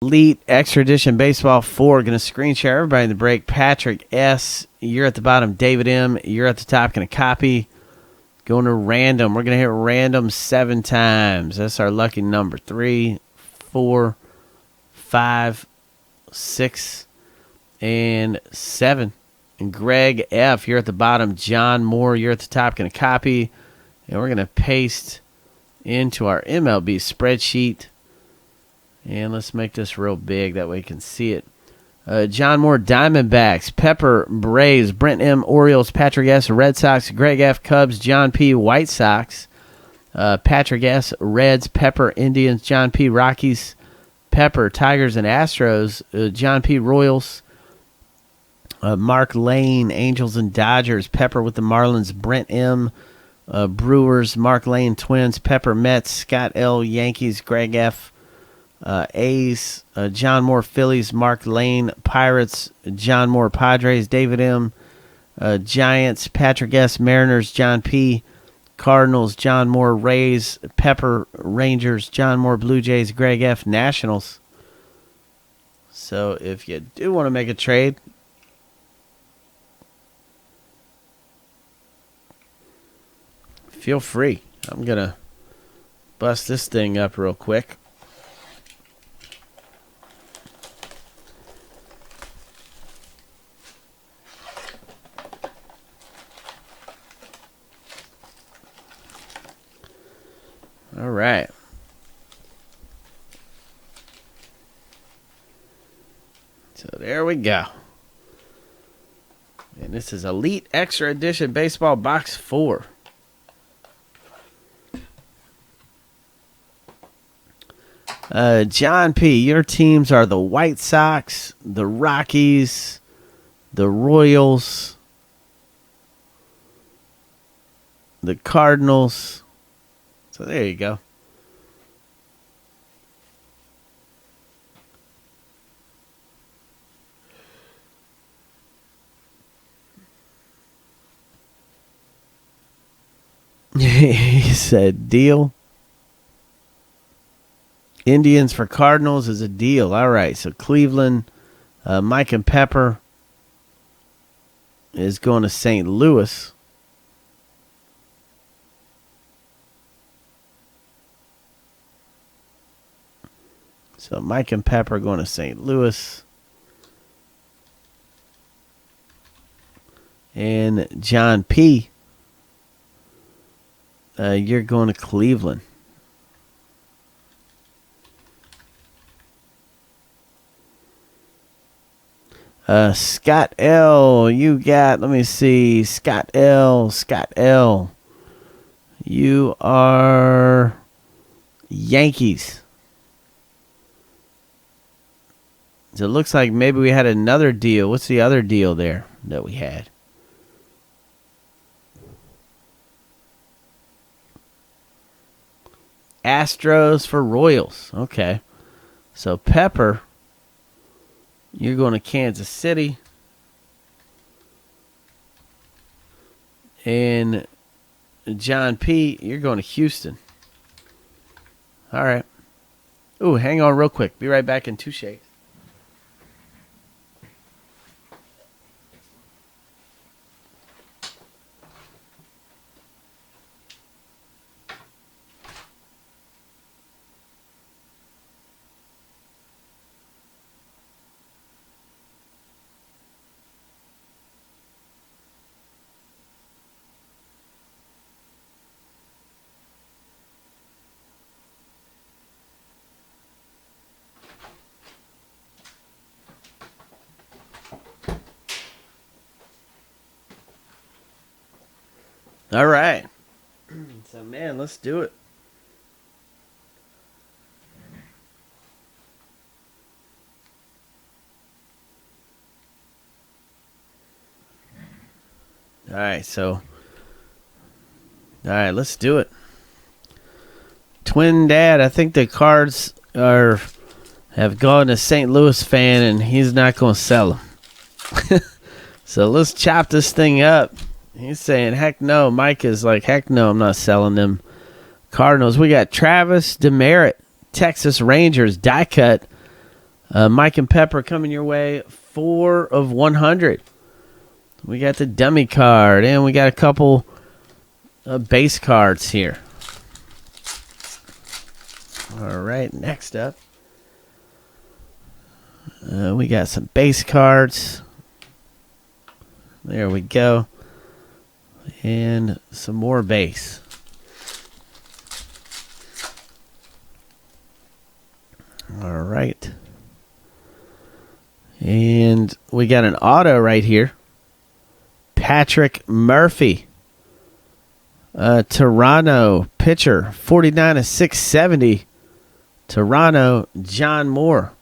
Elite Extra Edition Baseball 4. Going to screen share everybody in the break. Patrick S., you're at the bottom. David M., you're at the top. Going to copy. Going to random. We're going to hit random 7 times. That's our lucky number. 3, 4, 5, 6, and 7. And Greg F., you're at the bottom. John Moore, you're at the top. Going to copy. And we're going to paste into our MLB spreadsheet. And let's make this real big. That way you can see it. John Moore, Diamondbacks. Pepper, Braves. Brent M., Orioles. Patrick S., Red Sox. Greg F., Cubs. John P., White Sox. Patrick S., Reds. Pepper, Indians. John P., Rockies. Pepper, Tigers and Astros. John P., Royals. Mark Lane, Angels and Dodgers. Pepper with the Marlins. Brent M., Brewers. Mark Lane, Twins. Pepper, Mets. Scott L., Yankees. Greg F., A's. John Moore, Phillies. Mark Lane, Pirates. John Moore, Padres. David M., Giants. Patrick S., Mariners. John P., Cardinals. John Moore, Rays. Pepper, Rangers. John Moore, Blue Jays. Greg F., Nationals. So if you do want to make a trade, feel free. I'm going to bust this thing up real quick. All right. So there we go. And this is Elite Extra Edition Baseball Box 4. John P., your teams are the White Sox, the Rockies, the Royals, the Cardinals. So there you go. He said deal. Indians for Cardinals is a deal. All right, so Cleveland, Mike and Pepper is going to St. Louis. So Mike and Pepper going to St. Louis. And John P., you're going to Cleveland. Scott L., you got, let me see, Scott L., you are Yankees. So it looks like maybe we had another deal. What's the other deal there that we had? Astros for Royals. Okay. So Pepper, you're going to Kansas City. And John P., you're going to Houston. All right. Ooh, hang on real quick. Be right back in 2 shakes. All right. So, man, let's do it. All right, let's do it. Twin Dad, I think the cards have gone to St. Louis fan, and he's not going to sell them. So let's chop this thing up. He's saying, heck no. Mike is like, heck no, I'm not selling them Cardinals. We got Travis Demerit, Texas Rangers, die cut. Mike and Pepper coming your way, 4 of 100. We got the dummy card, and we got a couple base cards here. All right, next up, we got some base cards. There we go. And some more base. All right. And we got an auto right here. Patrick Murphy. Toronto pitcher, 49 of 670. Toronto, John Moore.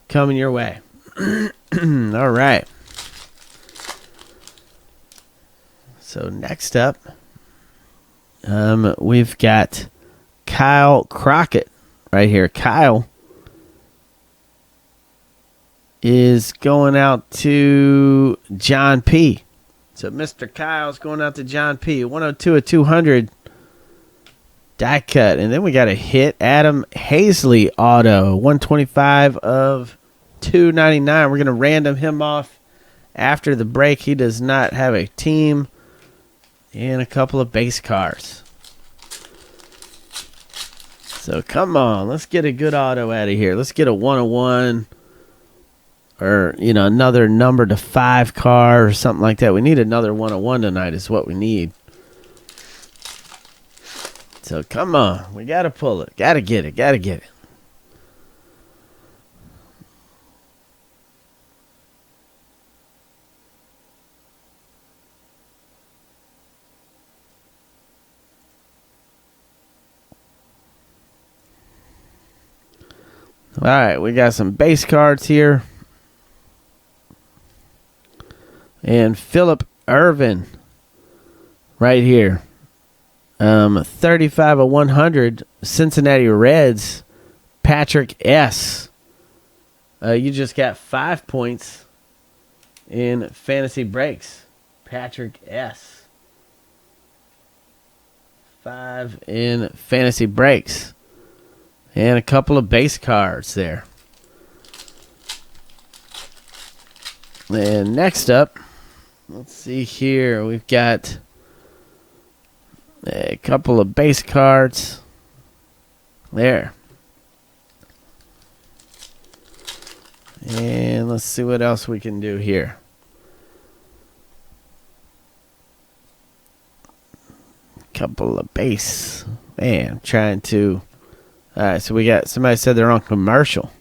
Coming your way. All right. So next up, we've got Kyle Crockett right here. Kyle is going out to John P. So Mr. Kyle's going out to John P. 102 of 200. Die cut. And then we got a hit. Adam Hazley auto. 125 of 299. We're going to random him off after the break. He does not have a team. And a couple of base cards. So come on, let's get a good auto out of here. Let's get a 101 or, another number to 5 card or something like that. We need another 101 tonight is what we need. So come on, we got to pull it. Got to get it. All right, we got some base cards here. And Philip Irvin right here. 35 of 100, Cincinnati Reds, Patrick S. You just got 5 points in fantasy breaks. Patrick S. 5 in fantasy breaks. And a couple of base cards there. And next up, let's see here. We've got a couple of base cards. There. And let's see what else we can do here. Couple of base. Man, I'm trying to... All right, so we got... Somebody said they're on commercial.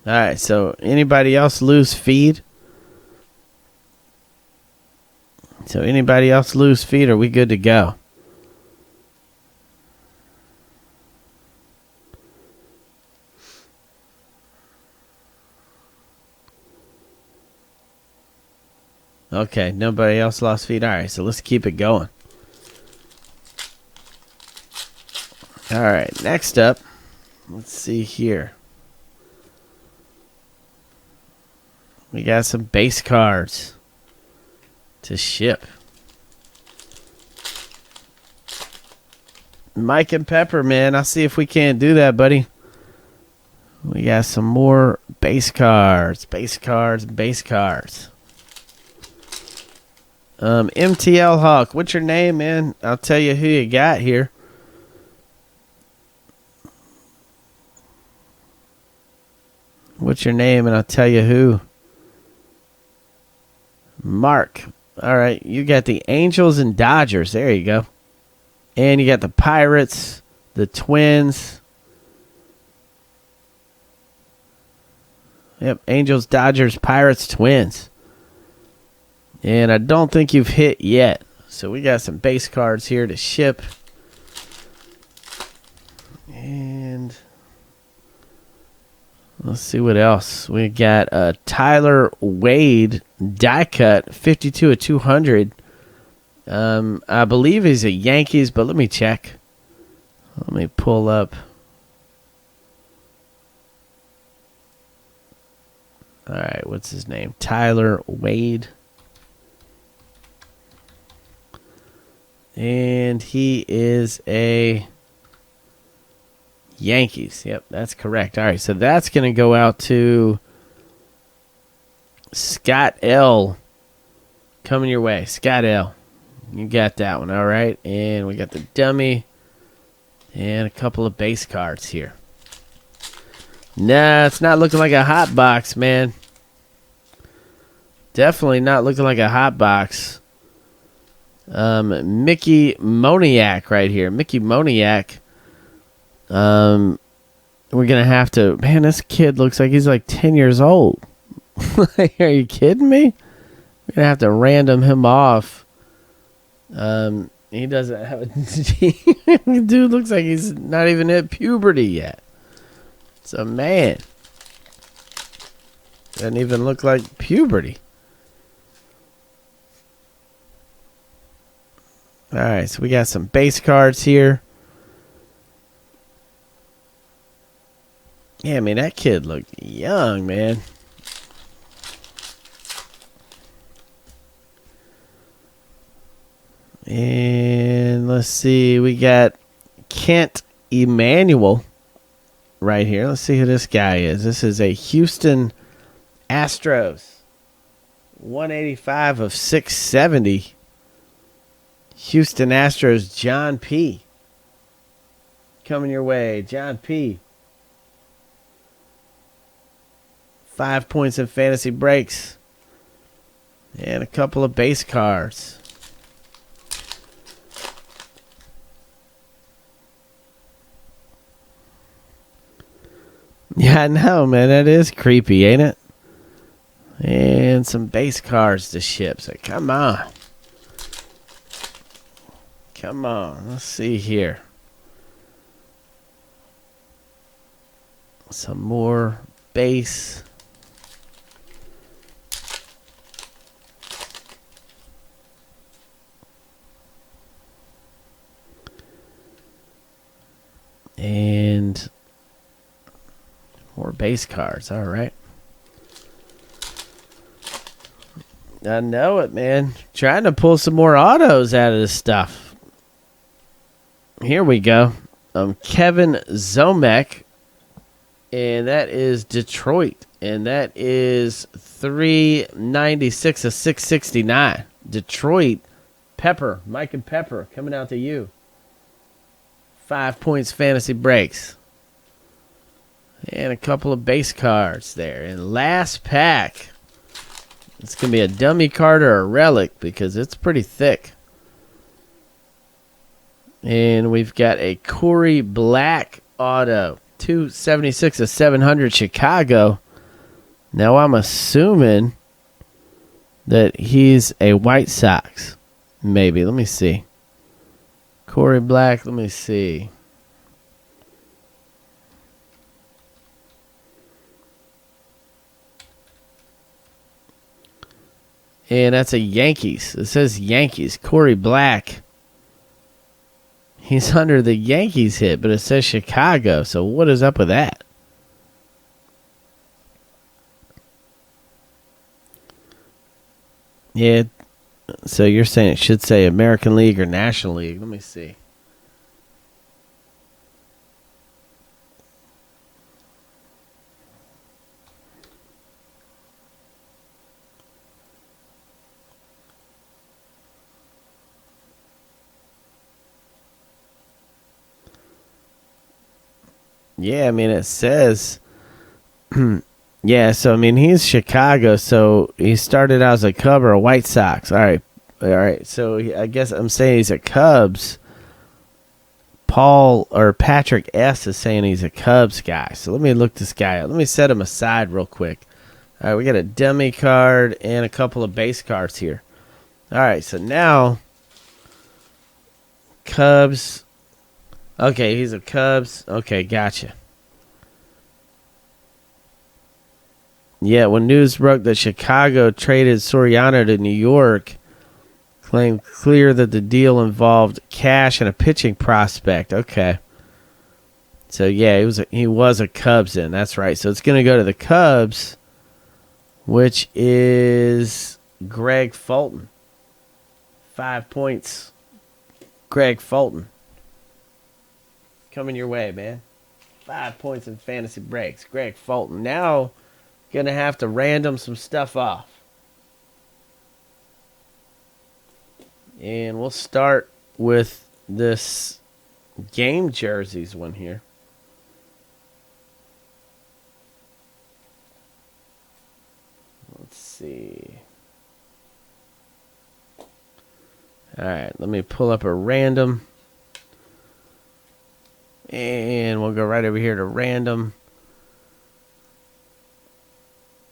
All right, so anybody else lose feed? So anybody else lose feed? Are we good to go? Okay, nobody else lost feed. All right, so let's keep it going. All right, next up, let's see here. We got some base cards to ship. Mike and Pepper, man. I'll see if we can't do that, buddy. We got some more base cards. Base cards. MTL Hawk, what's your name, man? I'll tell you who you got here. What's your name, and I'll tell you who. Mark. All right, you got the Angels and Dodgers. There you go. And you got the Pirates, the Twins. Yep, Angels, Dodgers, Pirates, Twins. And I don't think you've hit yet. So we got some base cards here to ship. And let's see what else. We got Tyler Wade die cut, 52 of 200. I believe he's a Yankees, but let me check. Let me pull up. All right, what's his name? Tyler Wade. And he is a Yankees. Yep, that's correct. All right, so that's going to go out to Scott L. Coming your way. Scott L. You got that one. All right, and we got the dummy and a couple of base cards here. Nah, it's not looking like a hot box, man. Definitely not looking like a hot box. Mickey Moniak right here. Mickey Moniak. We're going to have to... Man, this kid looks like he's like 10 years old. Are you kidding me? We're going to have to random him off. He doesn't have a... Dude looks like he's not even hit puberty yet. It's a man. Doesn't even look like puberty. All right, so we got some base cards here. Yeah, I mean, that kid looked young, man. And let's see, we got Kent Emmanuel right here. Let's see who this guy is. This is a Houston Astros. 185 of 670. Houston Astros, John P. Coming your way, John P. 5 points in fantasy breaks. And a couple of base cards. Yeah, I know, man. That is creepy, ain't it? And some base cards to ship. So come on. Come on. Let's see here. Some more base. And more base cards. All right. I know it, man. Trying to pull some more autos out of this stuff. Here we go. Kevin Zomek. And that is Detroit. And that is 396 of 669. Detroit. Pepper. Mike and Pepper coming out to you. 5 points fantasy breaks. And a couple of base cards there. And last pack. It's going to be a dummy card or a relic because it's pretty thick. And we've got a Corey Black auto. 276 of 700 Chicago. Now I'm assuming that he's a White Sox. Maybe. Let me see. Corey Black. Let me see. And that's a Yankees. It says Yankees. Corey Black. He's under the Yankees hit, but it says Chicago. So what is up with that? Yeah. So you're saying it should say American League or National League. Let me see. Yeah, I mean, it says, yeah, so, I mean, he's Chicago, so he started out as a Cub or a White Sox. All right, so I guess I'm saying he's a Cubs. Patrick S. is saying he's a Cubs guy, so let me look this guy up. Let me set him aside real quick. All right, we got a dummy card and a couple of base cards here. All right, so now, Cubs. Okay, he's a Cubs. Okay, gotcha. Yeah, when news broke that Chicago traded Soriano to New York, claimed clear that the deal involved cash and a pitching prospect. Okay. So, yeah, he was a Cubs in. That's right. So, it's going to go to the Cubs, which is Greg Fulton. 5 points Greg Fulton. Coming your way, man. 5 points in fantasy breaks. Greg Fulton. Now, going to have to random some stuff off. And we'll start with this game jerseys one here. Let's see. All right, let me pull up a random. And we'll go right over here to random.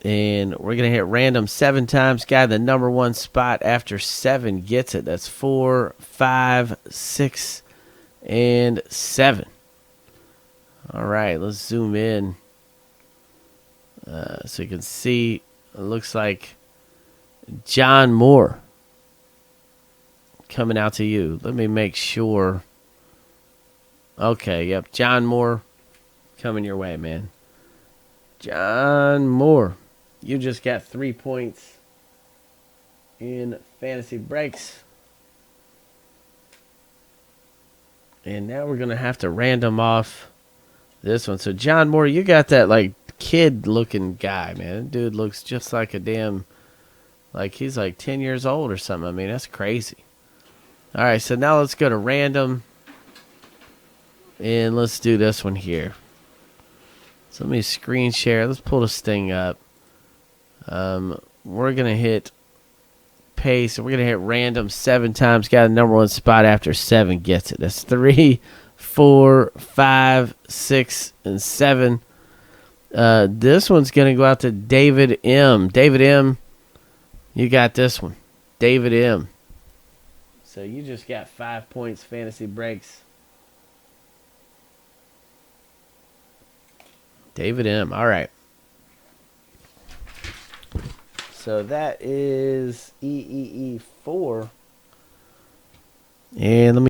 And we're going to hit random 7 times. Guy, the number 1 spot after 7 gets it. That's 4, 5, 6, and 7. All right, let's zoom in so you can see. It looks like John Moore coming out to you. Let me make sure. Okay, yep, John Moore coming your way, man. John Moore, you just got 3 points in fantasy breaks. And now we're going to have to random off this one. So, John Moore, you got that, like, kid-looking guy, man. Dude looks just like a damn, like he's like 10 years old or something. I mean, that's crazy. All right, so now let's go to random. And let's do this one here. So let me screen share. Let's pull this thing up. We're going to hit paste. We're going to hit random 7 times. Got a number 1 spot after 7 gets it. That's 3, 4, 5, 6, and 7. This one's going to go out to David M. David M., you got this one. David M. So you just got 5 points fantasy breaks. David M. All right. So that is EEE4. And let me